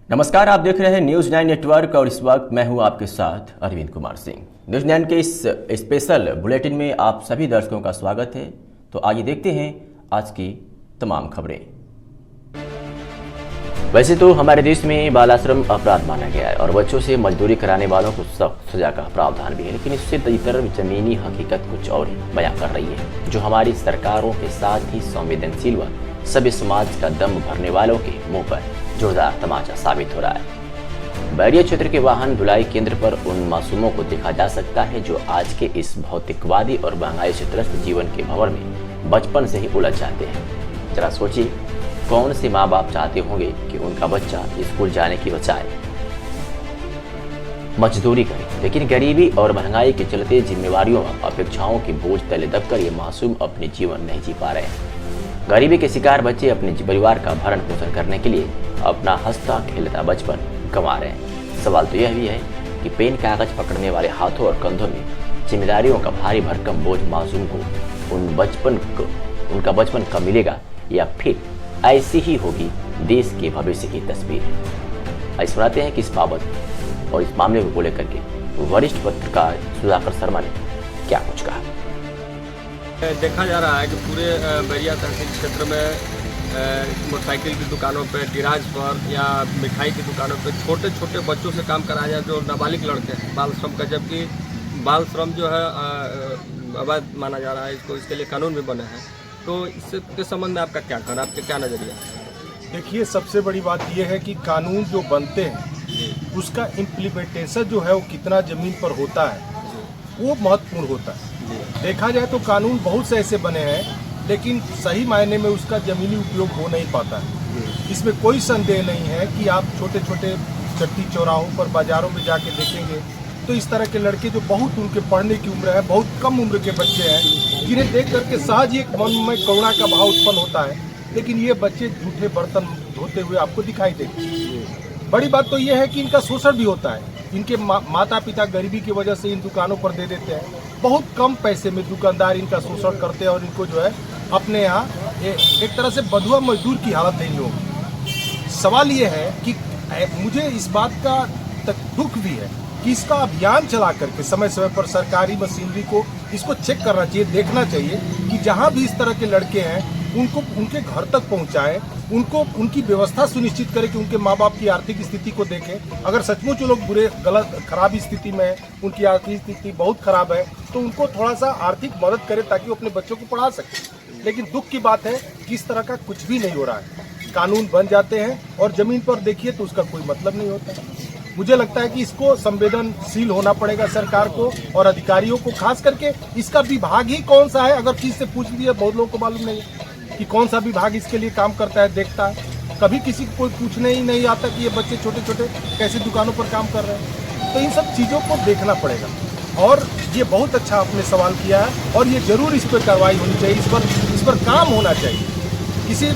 नमस्कार, आप देख रहे हैं न्यूज़ 9 नेटवर्क और इस वक्त मैं हूं आपके साथ अरविंद कुमार सिंह। न्यूज़ 9 के इस स्पेशल बुलेटिन में आप सभी दर्शकों का स्वागत है। तो आइए देखते हैं आज की तमाम खबरें। वैसे तो हमारे देश में बाल आश्रम अपराध माना गया है और बच्चों से मजदूरी कराने वालों को सख्त सजा का प्रावधान भी है, लेकिन इससे इतर जमीनी हकीकत कुछ और बयां कर रही है, जो हमारी सरकारों के साथ ही संवेदनशील व सभ्य समाज का दम भरने वालों के मुंह पर जोरदार तमाचा साबित हो रहा है। बैरिया क्षेत्र के वाहन धुलाई केंद्र पर उन मासूमों को देखा जा सकता है जो आज के इस भौतिकवादी और महंगाई से त्रस्त जीवन के भंवर में बचपन से ही उलझ जाते हैं। जरा सोचिए, कौन से माँ बाप चाहते होंगे कि उनका बच्चा स्कूल जाने की बजाय मजदूरी करे, लेकिन गरीबी और महंगाई के चलते जिम्मेवारियों व अपेक्षाओं के बोझ तले दबकर ये मासूम अपने जीवन नहीं जी पा रहे हैं। गरीबी के शिकार बच्चे अपने परिवार का भरण पोषण करने के लिए अपना हंसता खेलता बचपन गंवा रहे हैं। सवाल तो यह भी है कि पेन कागज पकड़ने वाले हाथों और कंधों में जिम्मेदारियों का भारी भरकम बोझ मासूम को उनका बचपन कब मिलेगा, या फिर ऐसी ही होगी देश के भविष्य की तस्वीर। आइए सुनाते हैं कि इस बाबत और इस मामले को लेकर के वरिष्ठ पत्रकार सुधाकर शर्मा ने क्या कुछ कहा। देखा जा रहा है कि पूरे बैरिया तहसील क्षेत्र में मोटरसाइकिल की दुकानों पे, गिराज पर या मिठाई की दुकानों पे छोटे छोटे बच्चों से काम कराया जाए जो नाबालिग लड़के हैं बाल श्रम का, जबकि बाल श्रम जो है अवैध माना जा रहा है। इसके लिए कानून भी बने हैं। तो इसके संबंध में आपका क्या कहना, आपके क्या नज़रिया है? देखिए, सबसे बड़ी बात यह है कि कानून जो बनते हैं उसका इम्प्लीमेंटेशन जो है वो कितना ज़मीन पर होता है वो महत्वपूर्ण होता है। देखा जाए तो कानून बहुत से ऐसे बने हैं, लेकिन सही मायने में उसका ज़मीनी उपयोग हो नहीं पाता है। इसमें कोई संदेह नहीं है कि आप छोटे छोटे चट्टी चौराहों पर, बाज़ारों में जाके देखेंगे तो इस तरह के लड़के जो बहुत उनके पढ़ने की उम्र है, बहुत कम उम्र के बच्चे हैं, जिन्हें देख करके सहज ही एक मन में करुणा का भाव उत्पन्न होता है, लेकिन ये बच्चे जूठे बर्तन धोते हुए आपको दिखाई देते। बड़ी बात तो ये है कि इनका शोषण भी होता है। इनके माता पिता गरीबी की वजह से इन दुकानों पर दे देते हैं। बहुत कम पैसे में दुकानदार इनका शोषण करते हैं और इनको जो है अपने यहाँ एक तरह से बंधुआ मजदूर की हालत नहीं होगी। सवाल ये है कि मुझे इस बात का दुख भी है कि इसका अभियान चला करके समय समय पर सरकारी मशीनरी को इसको चेक करना चाहिए, देखना चाहिए कि जहाँ भी इस तरह के लड़के हैं उनको उनके घर तक पहुँचाएं, उनको उनकी व्यवस्था सुनिश्चित करें कि उनके माँ बाप की आर्थिक स्थिति को देखें। अगर सचमुच लोग खराब स्थिति में है, उनकी आर्थिक स्थिति बहुत खराब है, तो उनको थोड़ा सा आर्थिक मदद करें ताकि वो अपने बच्चों को पढ़ा सकें। लेकिन दुख की बात है कि इस तरह का कुछ भी नहीं हो रहा है। कानून बन जाते हैं और जमीन पर देखिए तो उसका कोई मतलब नहीं होता है। मुझे लगता है कि इसको संवेदनशील होना पड़ेगा सरकार को और अधिकारियों को, खास करके इसका विभाग ही कौन सा है। अगर चीज से पूछ लिया, बहुत लोगों को मालूम नहीं है कि कौन सा विभाग इसके लिए काम करता है, देखता है। कभी किसी को कोई पूछने ही नहीं आता कि ये बच्चे छोटे छोटे कैसे दुकानों पर काम कर रहे हैं। तो इन सब चीज़ों को देखना पड़ेगा। और ये बहुत अच्छा आपने सवाल किया है और ये जरूर इस पर कार्रवाई होनी चाहिए, इस पर काम होना चाहिए। किसी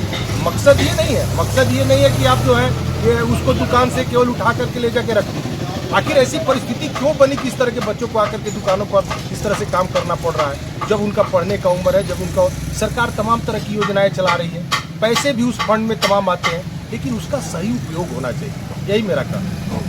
मकसद ये नहीं है, मकसद ये नहीं है कि आप जो है ये उसको दुकान से केवल उठा करके ले जाके रख दीजिए। आखिर ऐसी परिस्थिति क्यों बनी कि इस तरह के बच्चों को आकर के दुकानों पर इस तरह से काम करना पड़ रहा है, जब उनका पढ़ने का उम्र है, जब उनका सरकार तमाम तरह की योजनाएं चला रही है, पैसे भी उस फंड में तमाम आते हैं, लेकिन उसका सही उपयोग होना चाहिए। यही मेरा कहना है।